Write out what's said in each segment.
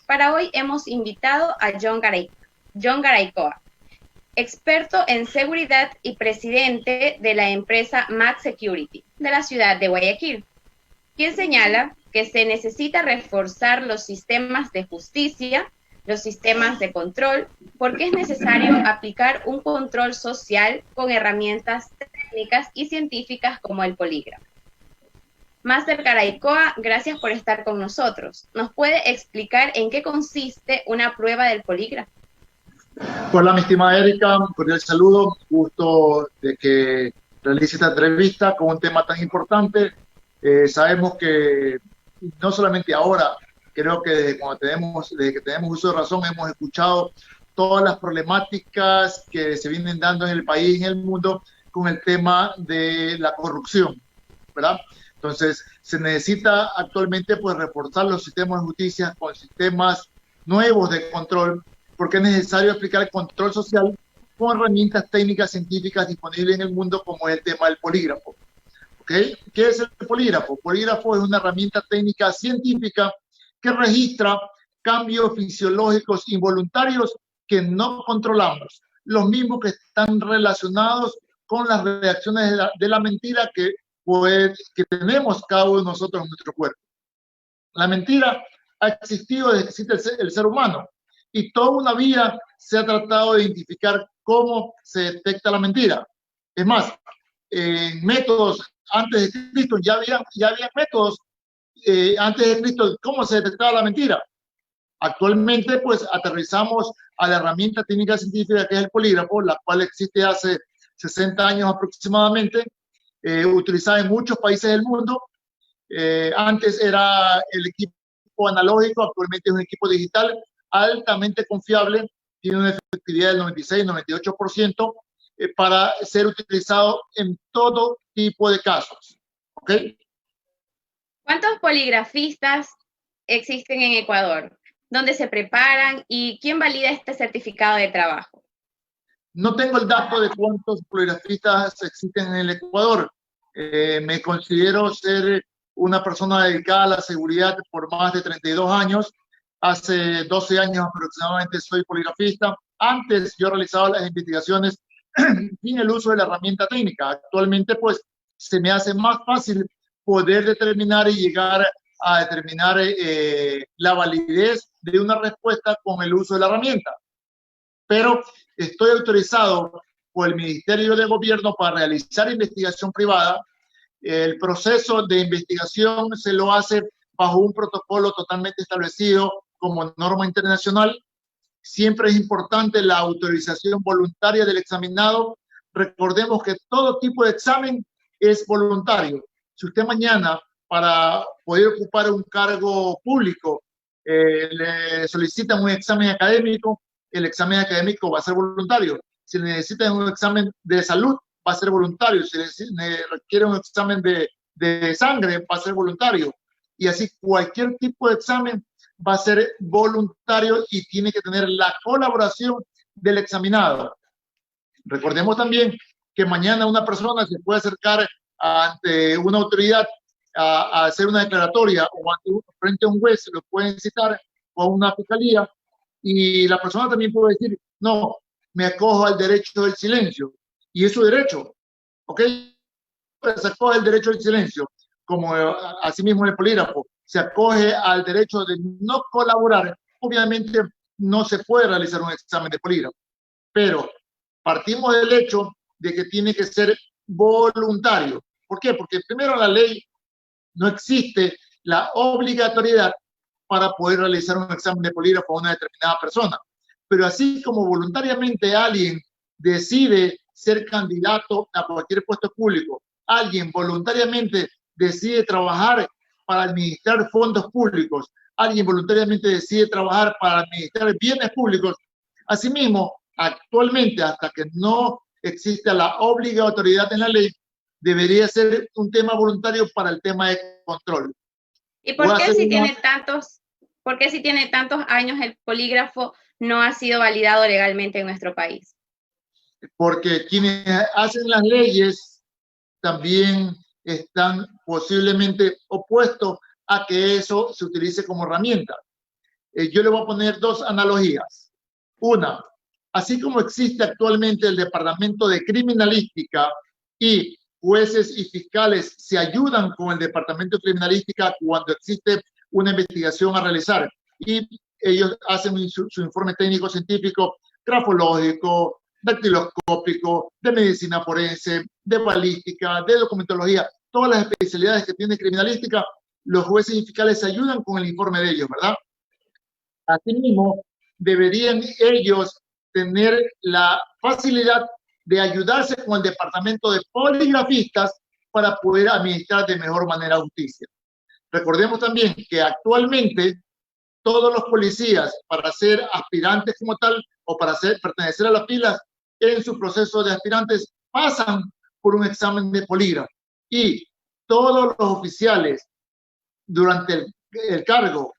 Para hoy hemos invitado a John Garaycoa, experto en seguridad y presidente de la empresa Mac Security de la ciudad de Guayaquil, quien señala que se necesita reforzar los sistemas de justicia, los sistemas de control, porque es necesario aplicar un control social con herramientas técnicas y científicas como el polígrafo. Máster Garaycoa, gracias por estar con nosotros. ¿Nos puede explicar en qué consiste una prueba del polígrafo? Hola, mi estimada Erika, un cordial saludo. Gusto de que realice esta entrevista con un tema tan importante. Sabemos que no solamente ahora, creo que desde que tenemos uso de razón, hemos escuchado todas las problemáticas que se vienen dando en el país y en el mundo con el tema de la corrupción, ¿verdad? Entonces, se necesita actualmente pues reforzar los sistemas de justicia con sistemas nuevos de control, porque es necesario aplicar el control social con herramientas técnicas científicas disponibles en el mundo, como es el tema del polígrafo. ¿Okay? ¿Qué es el polígrafo? El polígrafo es una herramienta técnica científica que registra cambios fisiológicos involuntarios que no controlamos, los mismos que están relacionados con las reacciones de la mentira que tenemos cada uno de nosotros en nuestro cuerpo. La mentira ha existido desde que existe el ser humano, y toda una vida se ha tratado de identificar cómo se detecta la mentira. Es más, en métodos antes de Cristo ya había métodos antes de Cristo de cómo se detectaba la mentira. Actualmente, pues, aterrizamos a la herramienta técnica científica que es el polígrafo, la cual existe hace 60 años aproximadamente, utilizada en muchos países del mundo. Antes era el equipo analógico, actualmente es un equipo digital altamente confiable, tiene una efectividad del 96-98% para ser utilizado en todo tipo de casos. ¿Okay? ¿Cuántos poligrafistas existen en Ecuador? ¿Dónde se preparan y quién valida este certificado de trabajo? No tengo el dato de cuántos poligrafistas existen en el Ecuador. Me considero ser una persona dedicada a la seguridad por más de 32 años. Hace 12 años aproximadamente soy poligrafista. Antes yo realizaba las investigaciones sin el uso de la herramienta técnica. Actualmente, pues, se me hace más fácil poder determinar y llegar a determinar la validez de una respuesta con el uso de la herramienta. Pero estoy autorizado por el Ministerio de Gobierno para realizar investigación privada. El proceso de investigación se lo hace bajo un protocolo totalmente establecido como norma internacional. Siempre es importante la autorización voluntaria del examinado. Recordemos que todo tipo de examen es voluntario. Si usted mañana, para poder ocupar un cargo público, le solicitan un examen académico, el examen académico va a ser voluntario. Si necesitan un examen de salud, va a ser voluntario. Si requiere un examen de sangre, va a ser voluntario. Y así cualquier tipo de examen va a ser voluntario y tiene que tener la colaboración del examinado. Recordemos también que mañana una persona se puede acercar ante una autoridad a hacer una declaratoria, o frente a un juez, lo pueden citar, o a una fiscalía, y la persona también puede decir, no, me acojo al derecho del silencio, y es su derecho, ¿ok? Se acoge el derecho del silencio, como asimismo en el polígrafo, se acoge al derecho de no colaborar. Obviamente no se puede realizar un examen de polígrafo, pero partimos del hecho de que tiene que ser voluntario. ¿Por qué? Porque primero la ley no existe la obligatoriedad para poder realizar un examen de polígrafo a una determinada persona. Pero así como voluntariamente alguien decide ser candidato a cualquier puesto público, alguien voluntariamente decide trabajar para administrar fondos públicos, alguien voluntariamente decide trabajar para administrar bienes públicos, asimismo, actualmente, hasta que no exista la obligatoriedad en la ley, debería ser un tema voluntario para el tema de control. ¿Y por qué si tiene tantos años el polígrafo no ha sido validado legalmente en nuestro país? Porque quienes hacen las leyes también están posiblemente opuestos a que eso se utilice como herramienta. yo le voy a poner dos analogías. Una, así como existe actualmente el Departamento de Criminalística y jueces y fiscales se ayudan con el Departamento de Criminalística cuando existe una investigación a realizar y ellos hacen su informe técnico científico, grafológico, dactiloscópico, de medicina forense, de balística, de documentología, todas las especialidades que tiene criminalística, los jueces y fiscales se ayudan con el informe de ellos, ¿verdad? Asimismo, deberían ellos tener la facilidad de ayudarse con el departamento de poligrafistas para poder administrar de mejor manera justicia. Recordemos también que actualmente todos los policías, para ser aspirantes como tal o para pertenecer a las filas en su proceso de aspirantes, pasan por un examen de polígrafo. Y todos los oficiales durante el cargo,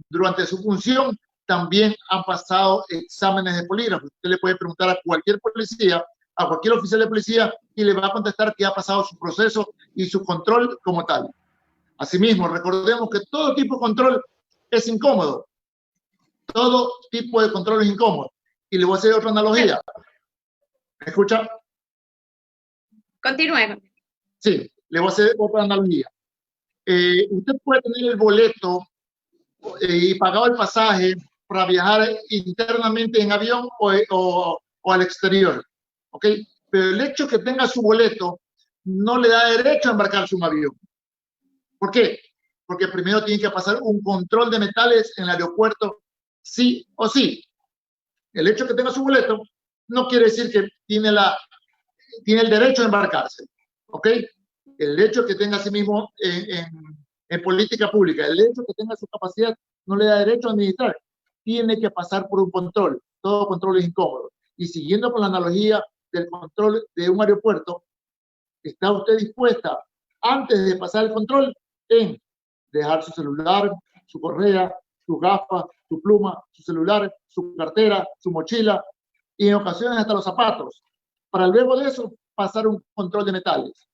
durante su función, también han pasado exámenes de polígrafo. Usted le puede preguntar a cualquier policía, a cualquier oficial de policía, y le va a contestar que ha pasado su proceso y su control como tal. Asimismo, recordemos que todo tipo de control es incómodo. Todo tipo de control es incómodo. Y le voy a hacer otra analogía. ¿Me escucha? Continúe. Sí, le voy a hacer otra analogía. Usted puede tener el boleto y pagado el pasaje para viajar internamente en avión o al exterior, ¿ok? Pero el hecho que tenga su boleto no le da derecho a embarcarse en un avión. ¿Por qué? Porque primero tiene que pasar un control de metales en el aeropuerto, sí o sí. El hecho que tenga su boleto no quiere decir que tiene el derecho a embarcarse, ¿ok? El hecho que tenga a sí mismo en política pública, el hecho que tenga su capacidad no le da derecho a administrar. Tiene que pasar por un control. Todo control es incómodo. Y siguiendo con la analogía del control de un aeropuerto, ¿está usted dispuesta, antes de pasar el control, en dejar su celular, su correa, sus gafas, su pluma, su celular, su cartera, su mochila y en ocasiones hasta los zapatos, para luego de eso pasar un control de metales?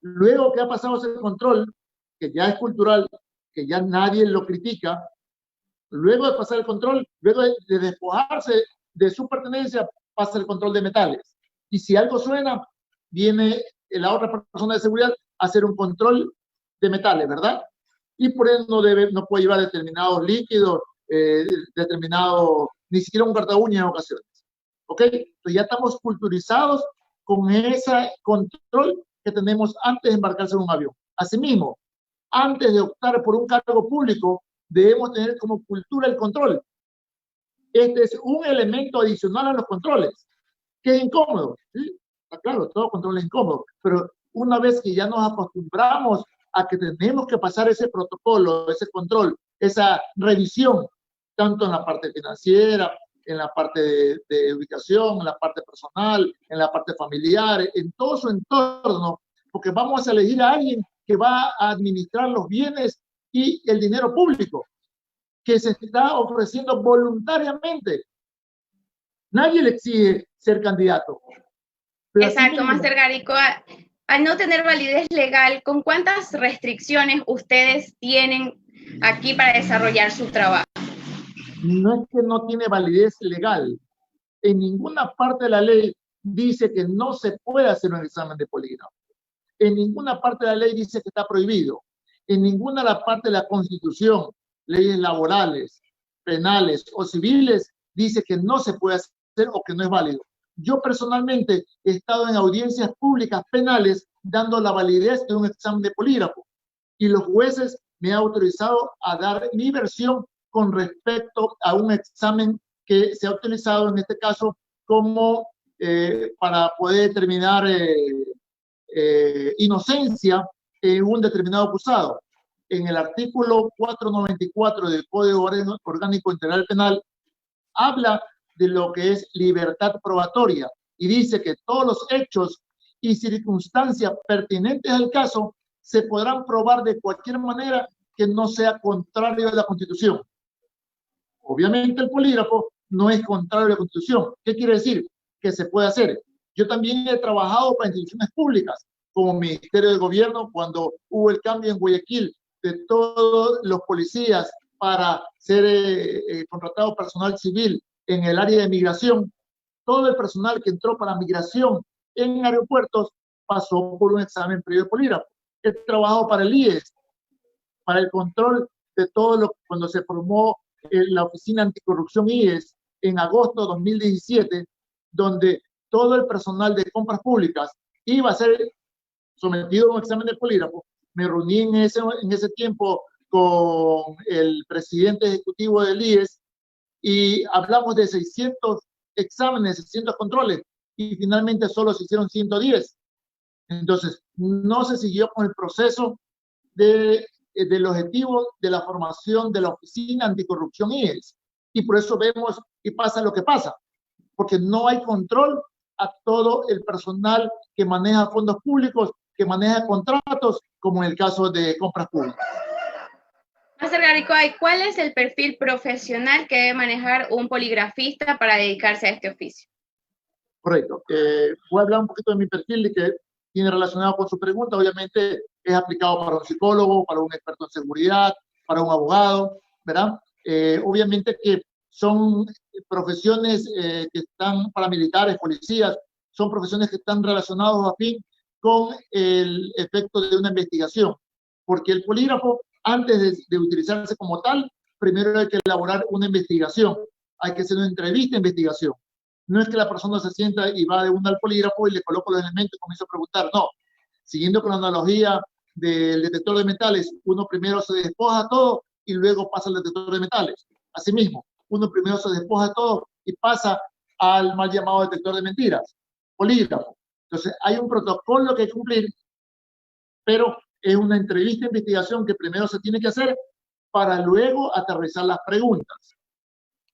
Luego que ha pasado ese control, que ya es cultural, que ya nadie lo critica, luego de pasar el control, luego de despojarse de su pertenencia, pasa el control de metales. Y si algo suena, viene la otra persona de seguridad a hacer un control de metales, ¿verdad? Y por eso no puede llevar determinados líquidos, ni siquiera un corta uña en ocasiones. ¿Ok? Entonces ya estamos culturizados con ese control que tenemos antes de embarcarse en un avión. Asimismo, antes de optar por un cargo público, debemos tener como cultura el control. Este es un elemento adicional a los controles, que es incómodo. ¿Sí? Claro, todo control es incómodo, pero una vez que ya nos acostumbramos a que tenemos que pasar ese protocolo, ese control, esa revisión, tanto en la parte financiera, en la parte de ubicación, en la parte personal, en la parte familiar, en todo su entorno, porque vamos a elegir a alguien que va a administrar los bienes y el dinero público, que se está ofreciendo voluntariamente. Nadie le exige ser candidato. Exacto, Máster Garico. Al no tener validez legal, ¿con cuántas restricciones ustedes tienen aquí para desarrollar su trabajo? No es que no tiene validez legal. En ninguna parte de la ley dice que no se puede hacer un examen de polígrafo. En ninguna parte de la ley dice que está prohibido. En ninguna parte de la Constitución, leyes laborales, penales o civiles, dice que no se puede hacer o que no es válido. Yo personalmente he estado en audiencias públicas penales dando la validez de un examen de polígrafo y los jueces me han autorizado a dar mi versión con respecto a un examen que se ha utilizado en este caso como para poder determinar inocencia en un determinado acusado. En el artículo 494 del Código Orgánico Integral Penal habla de lo que es libertad probatoria y dice que todos los hechos y circunstancias pertinentes al caso se podrán probar de cualquier manera que no sea contrario a la Constitución. Obviamente el polígrafo no es contrario a la Constitución. ¿Qué quiere decir? Que se puede hacer. Yo también he trabajado para instituciones públicas, como Ministerio de Gobierno, cuando hubo el cambio en Guayaquil de todos los policías para ser contratado personal civil en el área de migración, todo el personal que entró para migración en aeropuertos pasó por un examen previo de polígrafo. He trabajado para el IES, para el control de todo lo cuando se formó la Oficina Anticorrupción IES en agosto de 2017, donde todo el personal de compras públicas iba a ser sometido a un examen de polígrafo. Me reuní en ese tiempo con el presidente ejecutivo del IES y hablamos de 600 exámenes, 600 controles, y finalmente solo se hicieron 110. Entonces, no se siguió con el proceso del objetivo de la formación de la Oficina Anticorrupción IES. Y por eso vemos y pasa lo que pasa, porque no hay control a todo el personal que maneja fondos públicos, que maneja contratos, como en el caso de compras públicas. Máster Garaycoa, ¿cuál es el perfil profesional que debe manejar un poligrafista para dedicarse a este oficio? Correcto. Voy a hablar un poquito de mi perfil y que tiene relacionado con su pregunta. Obviamente es aplicado para un psicólogo, para un experto en seguridad, para un abogado, ¿verdad? Obviamente que son profesiones que están paramilitares, policías, son profesiones que están relacionados a fin con el efecto de una investigación, porque el polígrafo, antes de utilizarse como tal, primero hay que elaborar una investigación, hay que hacer una entrevista de investigación. No es que la persona se sienta y va de una al polígrafo y le coloco los elementos y comienza a preguntar, no. Siguiendo con la analogía del detector de metales, uno primero se despoja todo y luego pasa al detector de metales. Asimismo, uno primero se despoja todo y pasa al mal llamado detector de mentiras, polígrafo. Entonces, hay un protocolo que hay que cumplir, pero es una entrevista de investigación que primero se tiene que hacer para luego aterrizar las preguntas.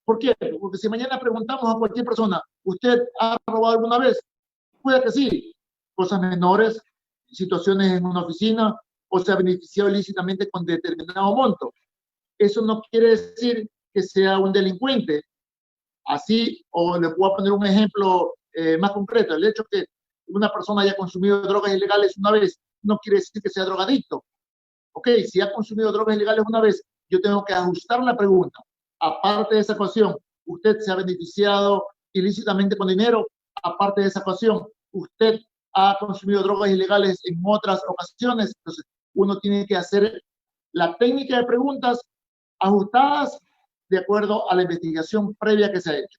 ¿Por qué? Porque si mañana preguntamos a cualquier persona, ¿usted ha robado alguna vez? Puede que sí, cosas menores, situaciones en una oficina, o se ha beneficiado ilícitamente con determinado monto. Eso no quiere decir que sea un delincuente. Así, o le puedo poner un ejemplo más concreto, el hecho que una persona haya consumido drogas ilegales una vez no quiere decir que sea drogadicto. Ok, si ha consumido drogas ilegales una vez, yo tengo que ajustar la pregunta. Aparte de esa ecuación, ¿usted se ha beneficiado ilícitamente con dinero? Aparte de esa ecuación, ¿usted ha consumido drogas ilegales en otras ocasiones? Entonces, uno tiene que hacer la técnica de preguntas ajustadas de acuerdo a la investigación previa que se ha hecho.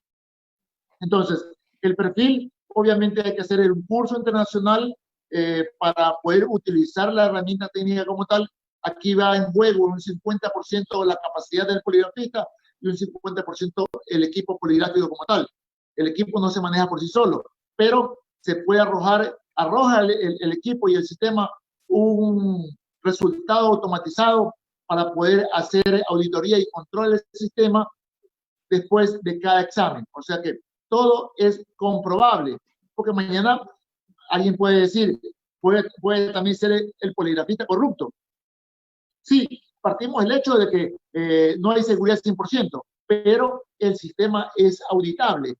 Entonces, el perfil, obviamente hay que hacer un curso internacional para poder utilizar la herramienta técnica como tal. Aquí va en juego un 50% la capacidad del poligrafista y un 50% el equipo poligráfico como tal. El equipo no se maneja por sí solo, pero se puede arroja el equipo y el sistema un resultado automatizado para poder hacer auditoría y control del sistema después de cada examen. O sea que todo es comprobable, porque mañana alguien puede decir, puede también ser el poligrafista corrupto. Sí, partimos del hecho de que no hay seguridad 100%, pero el sistema es auditable.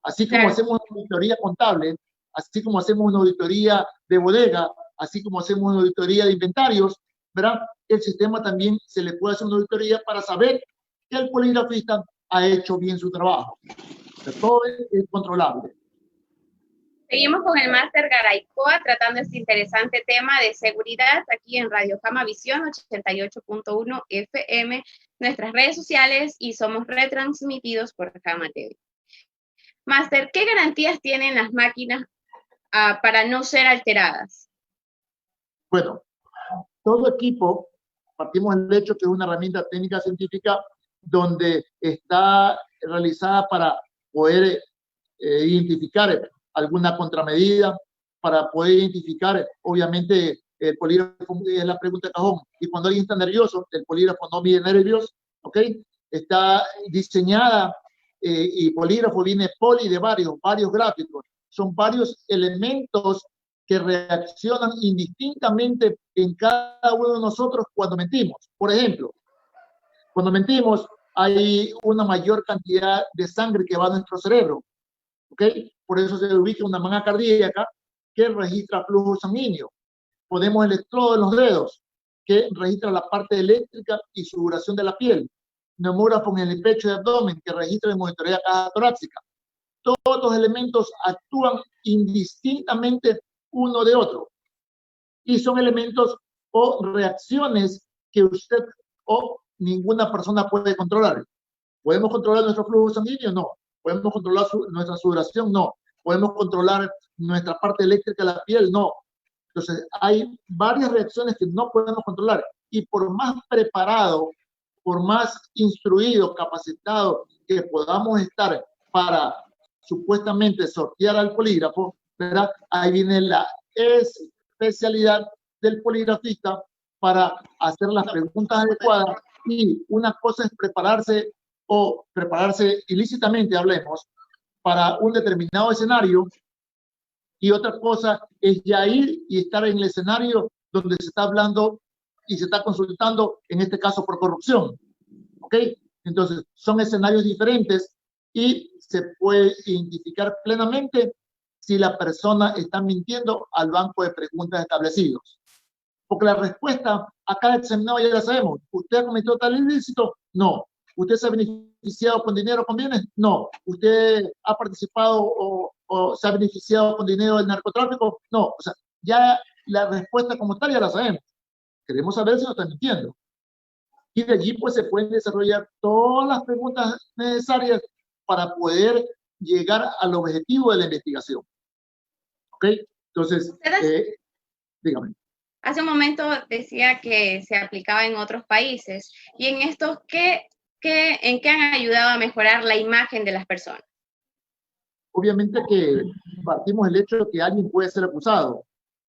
Así como hacemos una auditoría contable, así como hacemos una auditoría de bodega, así como hacemos una auditoría de inventarios, ¿verdad? El sistema también se le puede hacer una auditoría para saber que el poligrafista ha hecho bien su trabajo. O sea, todo es controlable. Seguimos con el máster Garaycoa tratando este interesante tema de seguridad aquí en Radio Jama Visión 88.1 FM, nuestras redes sociales y somos retransmitidos por Jama TV. Máster, ¿qué garantías tienen las máquinas para no ser alteradas? Bueno, todo equipo, partimos del hecho que es una herramienta técnica científica donde está realizada para poder identificar alguna contramedida, para poder identificar, obviamente, el polígrafo es la pregunta de cajón. Y cuando alguien está nervioso, el polígrafo no mide nervios, ¿ok? Está diseñada y polígrafo viene poli de varios gráficos. Son varios elementos que reaccionan indistintamente en cada uno de nosotros cuando mentimos. Por ejemplo, cuando mentimos hay una mayor cantidad de sangre que va a nuestro cerebro, ¿ok? Por eso se ubica una manga cardíaca que registra flujo sanguíneo. Ponemos electrodo en los dedos, que registra la parte eléctrica y sudoración de la piel, neumógrafo en el pecho y abdomen, que registra y monitorea caja torácica. Todos los elementos actúan indistintamente uno de otro y son elementos o reacciones que usted o ninguna persona puede controlar. ¿Podemos controlar nuestro flujo sanguíneo? No. ¿Podemos controlar nuestra sudoración? No. ¿Podemos controlar nuestra parte eléctrica de la piel? No. Entonces, hay varias reacciones que no podemos controlar. Y por más preparado, por más instruido, capacitado que podamos estar para supuestamente sortear al polígrafo, ¿verdad? Ahí viene la especialidad del poligrafista para hacer las preguntas adecuadas. Y una cosa es prepararse o prepararse ilícitamente, hablemos, para un determinado escenario, y otra cosa es ya ir y estar en el escenario donde se está hablando y se está consultando, en este caso por corrupción. ¿Ok? Entonces, son escenarios diferentes y se puede identificar plenamente si la persona está mintiendo al banco de preguntas establecidos. Porque la respuesta a cada examinado ya la sabemos. ¿Usted ha cometido tal ilícito? No. ¿Usted se ha beneficiado con dinero, con bienes? No. ¿Usted ha participado o se ha beneficiado con dinero del narcotráfico? No. O sea, ya la respuesta como tal ya la sabemos. Queremos saber si nos está mintiendo. Y de allí pues se pueden desarrollar todas las preguntas necesarias para poder llegar al objetivo de la investigación. ¿Ok? Entonces, dígame. Hace un momento decía que se aplicaba en otros países. ¿Y en estos en qué han ayudado a mejorar la imagen de las personas? Obviamente que partimos del hecho de que alguien puede ser acusado.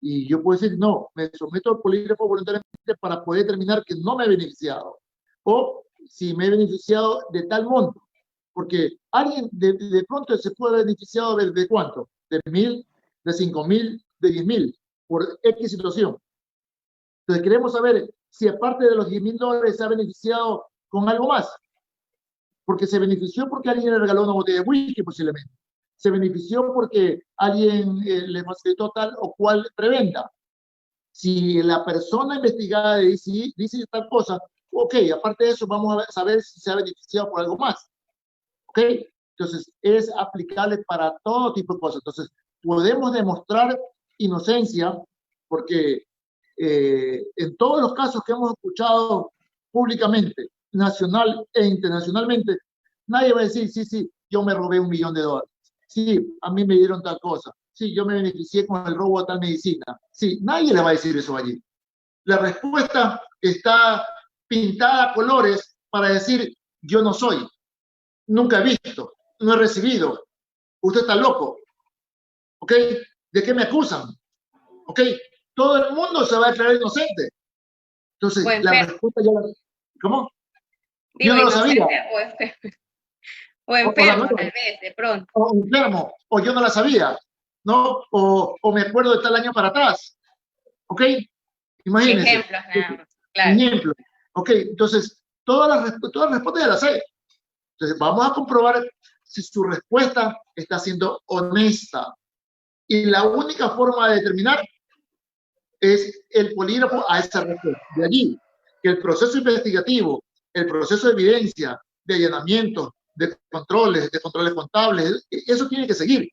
Y yo puedo decir, no, me someto al polígrafo voluntariamente para poder determinar que no me he beneficiado. O si me he beneficiado de tal monto. Porque alguien de pronto se puede haber beneficiado de cuánto, de 1.000, de 5.000, de 10.000, por X situación. Entonces queremos saber si aparte de los $10.000 se ha beneficiado con algo más. Porque se benefició porque alguien le regaló una botella de whisky posiblemente. Se benefició porque alguien le facilitó tal o cual preventa. Si la persona investigada dice tal cosa, ok, aparte de eso vamos a saber si se ha beneficiado por algo más. ¿Ok? Entonces, es aplicable para todo tipo de cosas. Entonces, podemos demostrar inocencia porque en todos los casos que hemos escuchado públicamente, nacional e internacionalmente, nadie va a decir, sí, yo me robé $1 millón. Sí, a mí me dieron tal cosa. Sí, yo me beneficié con el robo de tal medicina. Sí, nadie le va a decir eso allí. La respuesta está pintada a colores para decir, yo no soy. Nunca he visto, no he recibido. Usted está loco. ¿Ok? ¿De qué me acusan? ¿Ok? Todo el mundo se va a declarar inocente. Entonces, la respuesta ya la... ¿Cómo? Digo, yo no lo sabía. O enfermo, tal vez, de pronto. O enfermo, o yo no la sabía, ¿no? O me acuerdo de tal año para atrás. ¿Ok? Imagínense. Ejemplos, nada más. Claro. Ejemplo. ¿Ok? Entonces, todas las respuestas ya las sé. Entonces, vamos a comprobar si su respuesta está siendo honesta. Y la única forma de determinar es el polígrafo a esa respuesta. De allí, que el proceso investigativo, el proceso de evidencia, de allanamiento, de controles contables, eso tiene que seguir.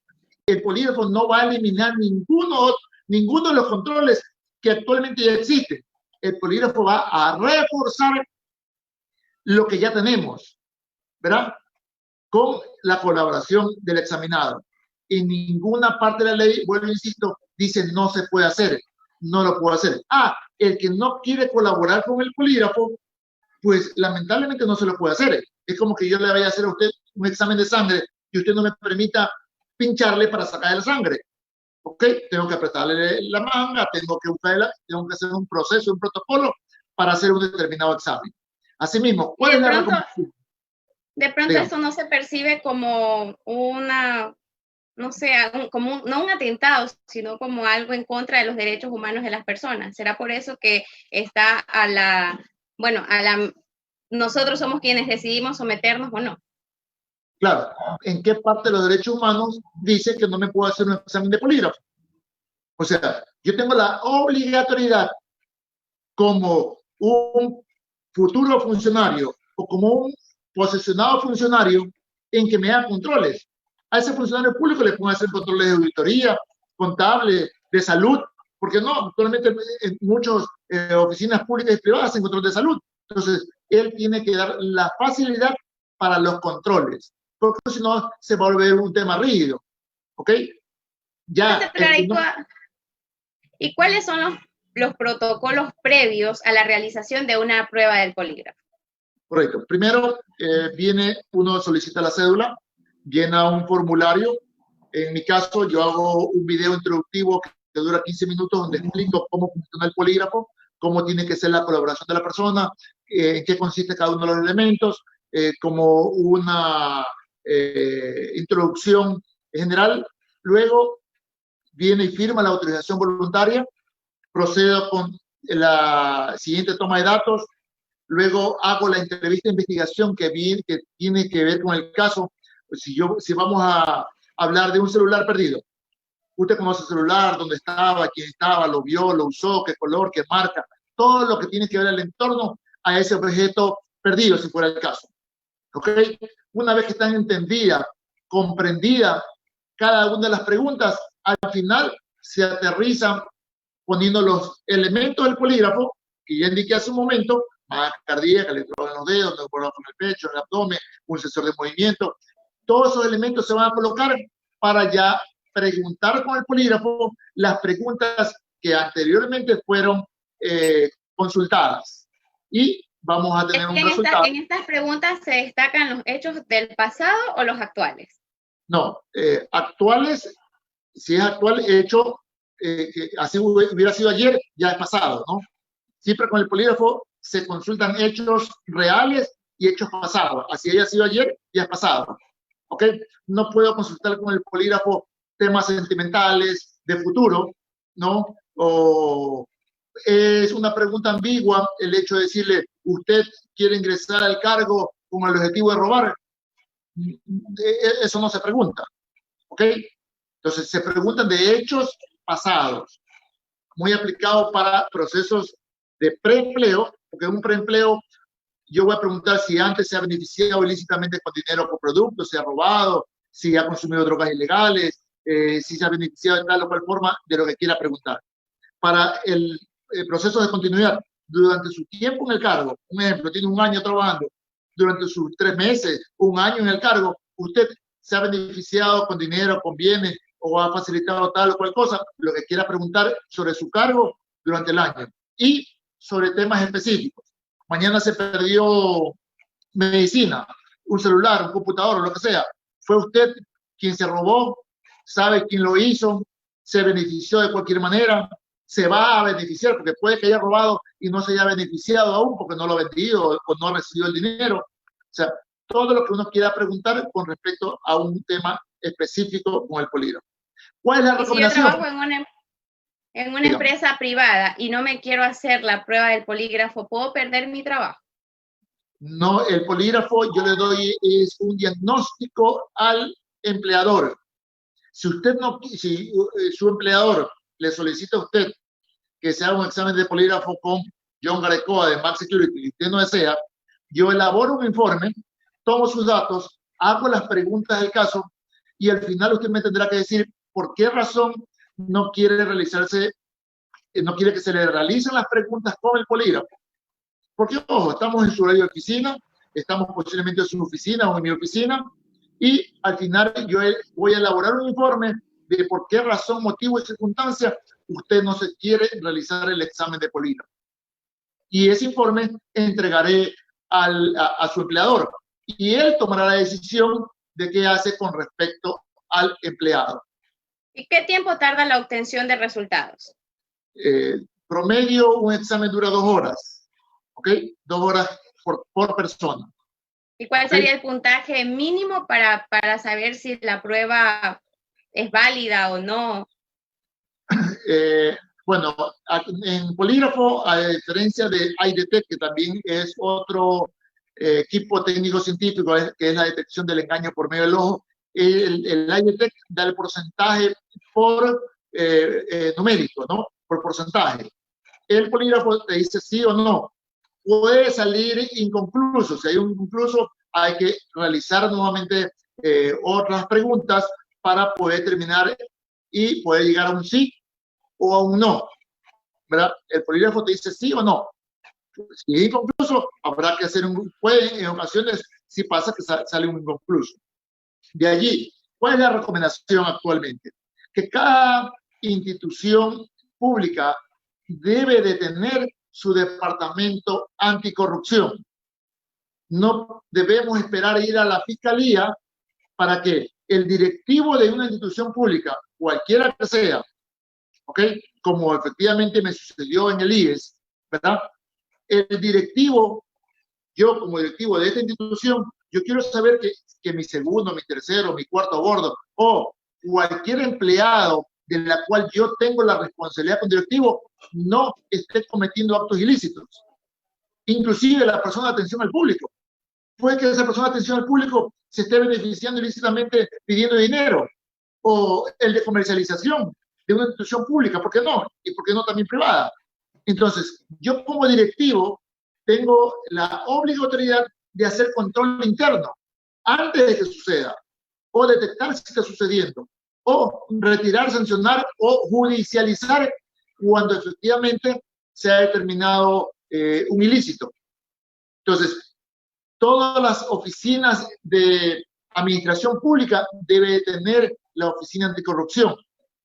El polígrafo no va a eliminar ninguno de los controles que actualmente ya existen. El polígrafo va a reforzar lo que ya tenemos, ¿verdad? Con la colaboración del examinado. En ninguna parte de la ley, vuelvo, insisto, dice no se puede hacer, no lo puedo hacer. El que no quiere colaborar con el polígrafo, pues lamentablemente no se lo puede hacer. Es como que yo le vaya a hacer a usted un examen de sangre y usted no me permita pincharle para sacar la sangre. ¿Ok? Tengo que apretarle la manga, tengo que hacer un proceso, un protocolo para hacer un determinado examen. Asimismo, ¿cuál es la recomendación? De pronto eso no se percibe como una, no sé, no un atentado, sino como algo en contra de los derechos humanos de las personas. ¿Será por eso que está nosotros somos quienes decidimos someternos o no? Claro, ¿en qué parte de los derechos humanos dice que no me puedo hacer un examen de polígrafo? O sea, yo tengo la obligatoriedad como un futuro funcionario o como un posesionado funcionario en que me haga controles. A ese funcionario público le pueden hacer controles de auditoría, contable, de salud, porque no, actualmente en muchas oficinas públicas y privadas hacen control de salud. Entonces, él tiene que dar la facilidad para los controles, porque si no se va a volver un tema rígido. ¿Ok? Ya. ¿Y cuáles son los protocolos previos a la realización de una prueba del polígrafo? Correcto. Primero, uno solicita la cédula, llena un formulario. En mi caso, yo hago un video introductivo que dura 15 minutos donde explico cómo funciona el polígrafo, cómo tiene que ser la colaboración de la persona, en qué consiste cada uno de los elementos, como una introducción general. Luego viene y firma la autorización voluntaria, procedo con la siguiente toma de datos, luego hago la entrevista de investigación que tiene que ver con el caso. Si vamos a hablar de un celular perdido, usted conoce el celular, dónde estaba, quién estaba, lo vio, lo usó, qué color, qué marca, todo lo que tiene que ver el entorno a ese objeto perdido, si fuera el caso. ¿Ok? Una vez que están entendidas, comprendidas cada una de las preguntas, al final se aterrizan poniendo los elementos del polígrafo, que ya indiqué hace un momento: marca cardíaca, electrodo en los dedos, neurógrafo en el pecho, en el abdomen, un sensor de movimiento. Todos esos elementos se van a colocar para ya preguntar con el polígrafo las preguntas que anteriormente fueron consultadas. Y vamos a tener un resultado. ¿En estas preguntas se destacan los hechos del pasado o los actuales? No, actuales, si es actual, hecho que así hubiera sido ayer, ya es pasado, ¿no? Siempre con el polígrafo se consultan hechos reales y hechos pasados. Así haya sido ayer, ya es pasado. ¿Ok? No puedo consultar con el polígrafo temas sentimentales de futuro, ¿no? O es una pregunta ambigua el hecho de decirle: ¿usted quiere ingresar al cargo con el objetivo de robar? Eso no se pregunta. ¿Ok? Entonces se preguntan de hechos pasados, muy aplicado para procesos de preempleo, porque en un preempleo yo voy a preguntar si antes se ha beneficiado ilícitamente con dinero por producto, si ha robado, si ha consumido drogas ilegales, si se ha beneficiado de tal o cual forma, de lo que quiera preguntar. Para el proceso de continuidad, durante su tiempo en el cargo, un ejemplo, tiene un año trabajando, durante sus 3 meses, un año en el cargo, usted se ha beneficiado con dinero, con bienes, o ha facilitado tal o cual cosa, lo que quiera preguntar sobre su cargo durante el año. Y sobre temas específicos. Mañana se perdió medicina, un celular, un computador, o lo que sea. ¿Fue usted quien se robó? ¿Sabe quién lo hizo? ¿Se benefició de cualquier manera? ¿Se va a beneficiar? Porque puede que haya robado y no se haya beneficiado aún porque no lo ha vendido o no ha recibido el dinero. O sea, todo lo que uno quiera preguntar con respecto a un tema específico con el polígrafo. ¿Cuál es la recomendación? Si yo trabajo en una empresa privada y no me quiero hacer la prueba del polígrafo, ¿puedo perder mi trabajo? No, el polígrafo yo le doy es un diagnóstico al empleador. Si usted no, si su empleador le solicita a usted que se haga un examen de polígrafo con John Garaycoa de Max Security y usted no desea, yo elaboro un informe, tomo sus datos, hago las preguntas del caso y al final usted me tendrá que decir por qué razón no quiere realizarse, no quiere que se le realicen las preguntas con el polígrafo. Porque, ojo, estamos en su horario de oficina, estamos posiblemente en su oficina o en mi oficina, y al final yo voy a elaborar un informe de por qué razón, motivo y circunstancia usted no se quiere realizar el examen de polígrafo. Y ese informe entregaré a su empleador, y él tomará la decisión de qué hace con respecto al empleado. ¿Y qué tiempo tarda la obtención de resultados? Promedio, un examen dura 2 horas, ¿ok? 2 horas por persona. ¿Y cuál sería el puntaje mínimo para saber si la prueba es válida o no? Bueno, en polígrafo, a diferencia de IDTech, que también es otro equipo técnico científico, que es la detección del engaño por medio del ojo, el IDTech da el porcentaje por numérico, ¿no? Por porcentaje. el polígrafo te dice sí o no. Puede salir inconcluso. Si hay un inconcluso, hay que realizar nuevamente otras preguntas para poder terminar y poder llegar a un sí o a un no, ¿verdad? El polígrafo te dice sí o no. Si es inconcluso, habrá que hacer puede, en ocasiones, si pasa que sale un inconcluso. De allí, ¿cuál es la recomendación actualmente? Que cada institución pública debe de tener su departamento anticorrupción. No debemos esperar ir a la fiscalía para que el directivo de una institución pública, cualquiera que sea, ¿ok? Como efectivamente me sucedió en el IES, ¿verdad? El directivo, yo como directivo de esta institución, yo quiero saber que mi segundo, mi tercero, mi cuarto bordo o cualquier empleado de la cual yo tengo la responsabilidad como directivo no esté cometiendo actos ilícitos. Inclusive la persona de atención al público. Puede que esa persona de atención al público se esté beneficiando ilícitamente pidiendo dinero, o el de comercialización de una institución pública, ¿por qué no? Y ¿por qué no también privada? Entonces, yo como directivo tengo la obligatoriedad de hacer control interno antes de que suceda, o detectar si está sucediendo, o retirar, sancionar o judicializar cuando efectivamente se ha determinado un ilícito. Entonces, todas las oficinas de administración pública deben tener la oficina anticorrupción,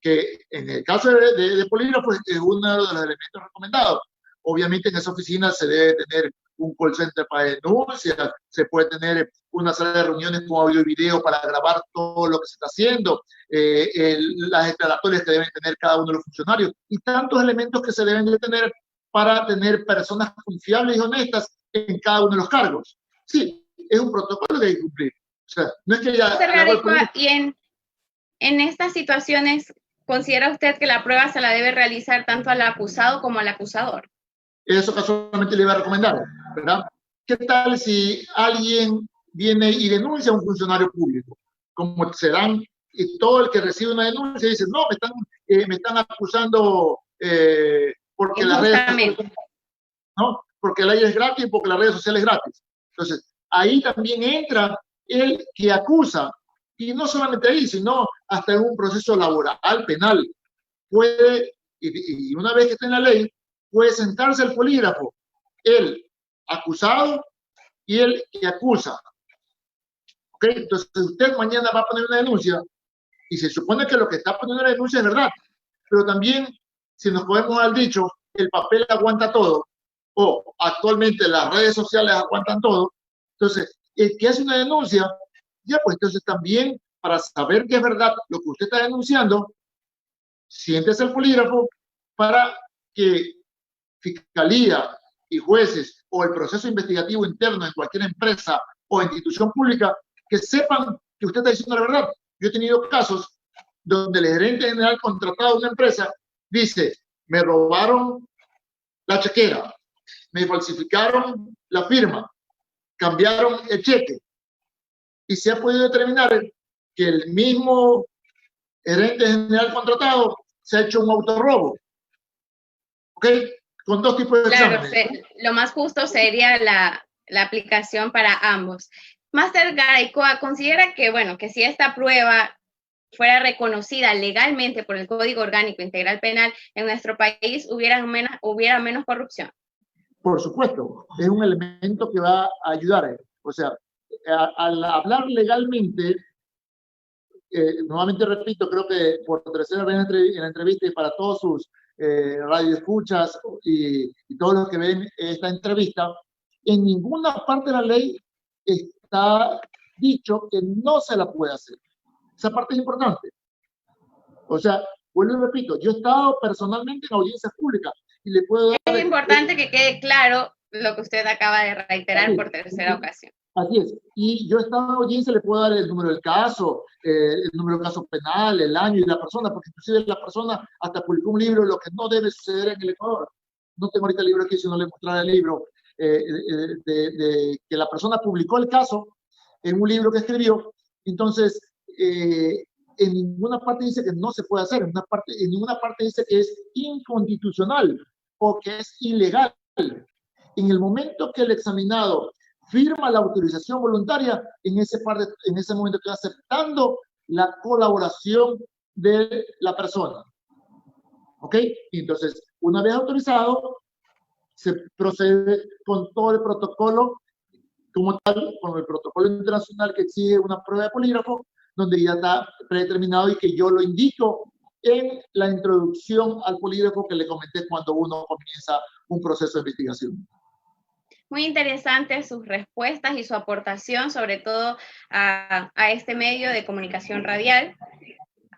que en el caso de polígrafo es uno de los elementos recomendados. Obviamente en esa oficina se debe tener un call center para denuncias, se puede tener una sala de reuniones con audio y video para grabar todo lo que se está haciendo, las declaratorias que deben tener cada uno de los funcionarios y tantos elementos que se deben de tener para tener personas confiables y honestas en cada uno de los cargos. Sí, es un protocolo que hay que cumplir. O sea, no es que ya... Y en estas situaciones, ¿considera usted que la prueba se la debe realizar tanto al acusado como al acusador? Eso casualmente le iba a recomendar, ¿verdad? ¿Qué tal si alguien viene y denuncia a un funcionario público? Como se dan, y todo el que recibe una denuncia dice, no, me están acusando porque las redes sociales, ¿no? Porque la ley es gratis, porque las redes sociales es gratis. Entonces, ahí también entra el que acusa, y no solamente ahí, sino hasta en un proceso laboral, penal. Puede, y una vez que esté en la ley, puede sentarse el polígrafo, el acusado y el que acusa. ¿Ok? Entonces, usted mañana va a poner una denuncia y se supone que lo que está poniendo la denuncia es verdad, pero también, si nos podemos al dicho, el papel aguanta todo, o actualmente las redes sociales aguantan todo, entonces, el que hace una denuncia, ya pues entonces también, para saber que es verdad lo que usted está denunciando, siéntese el polígrafo para que fiscalía y jueces o el proceso investigativo interno en cualquier empresa o institución pública que sepan que usted está diciendo la verdad. Yo he tenido casos donde el gerente general contratado de una empresa dice, me robaron la chequera, me falsificaron la firma, cambiaron el cheque, y se ha podido determinar que el mismo gerente general contratado se ha hecho un autorrobo. ¿Ok? Con dos tipos de exámenes. Lo más justo sería la aplicación para ambos. Máster Garaycoa considera que, bueno, que si esta prueba fuera reconocida legalmente por el Código Orgánico Integral Penal en nuestro país, hubiera menos corrupción. Por supuesto, es un elemento que va a ayudar. O sea, al hablar legalmente, nuevamente repito, creo que por tercera vez en la entrevista y para todos sus radioescuchas y todos los que ven esta entrevista, en ninguna parte de la ley está dicho que no se la puede hacer. Esa parte es importante. O sea, vuelvo y repito, yo he estado personalmente en audiencias públicas y le puedo dar... Es importante que quede claro lo que usted acaba de reiterar por tercera ocasión. Así es. Y yo he estado en audiencia, le puedo dar el número del caso, el número del caso penal, el año y la persona, porque inclusive la persona hasta publicó un libro, lo que no debe suceder en el Ecuador. No tengo ahorita el libro aquí, si no le mostraré el libro, que la persona publicó el caso en un libro que escribió. Entonces, en ninguna parte dice que no se puede hacer, en ninguna parte dice que es inconstitucional. o que es ilegal. En el momento que el examinado firma la autorización voluntaria, en ese momento está aceptando la colaboración de la persona. ¿Ok? Entonces, una vez autorizado, se procede con todo el protocolo como tal, con el protocolo internacional que exige una prueba de polígrafo, donde ya está predeterminado y que yo lo indico en la introducción al polígrafo que le comenté cuando uno comienza un proceso de investigación. Muy interesantes sus respuestas y su aportación, sobre todo a este medio de comunicación radial.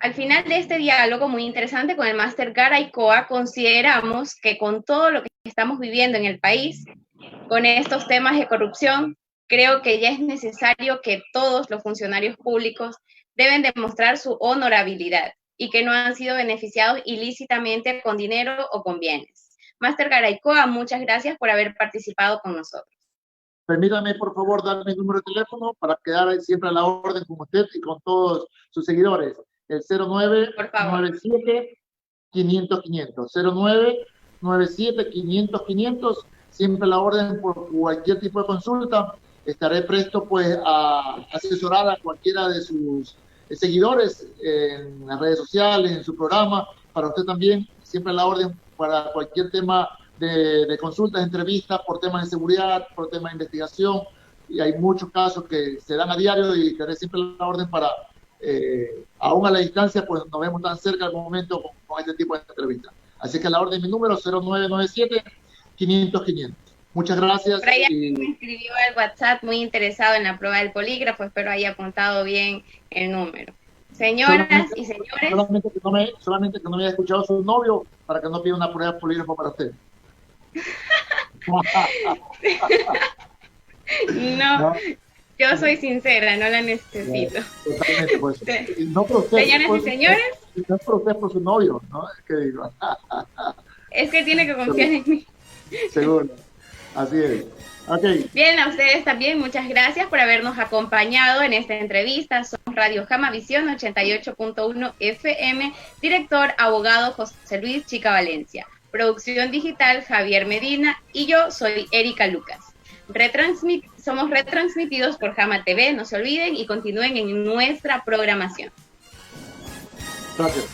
Al final de este diálogo muy interesante con el máster Garaycoa, consideramos que con todo lo que estamos viviendo en el país, con estos temas de corrupción, creo que ya es necesario que todos los funcionarios públicos deben demostrar su honorabilidad y que no han sido beneficiados ilícitamente con dinero o con bienes. Máster Garaycoa, muchas gracias por haber participado con nosotros. Permítame, por favor, darme el número de teléfono para quedar siempre a la orden con usted y con todos sus seguidores. El 0997-500-500. 0997-500-500. Siempre a la orden por cualquier tipo de consulta. Estaré presto pues a asesorar a cualquiera de sus seguidores en las redes sociales, en su programa. Para usted también, siempre a la orden para cualquier tema de consultas, entrevistas por temas de seguridad, por temas de investigación, y hay muchos casos que se dan a diario y estaré siempre a la orden para, aún a la distancia, pues nos vemos tan cerca al momento con este tipo de entrevistas. Así que a la orden mi número 0997-500-500. Muchas gracias. Brian me escribió al WhatsApp muy interesado en la prueba del polígrafo, espero haya apuntado bien el número. Señoras y señores. Solamente que no me haya escuchado su novio para que no pida una prueba de polígrafo para usted. No, yo soy sincera, no la necesito. Totalmente, pues. No por usted, señoras y señores. No es por usted, por su novio, ¿no? Es que digo. Es que tiene que confiar en mí. Seguro, así es. Okay. Bien, a ustedes también, muchas gracias por habernos acompañado en esta entrevista. Somos Radio Jamavisión 88.1 FM, director, abogado José Luis Chica Valencia. Producción digital, Javier Medina, y yo soy Erika Lucas. Somos retransmitidos por Jama TV, no se olviden y continúen en nuestra programación. Gracias.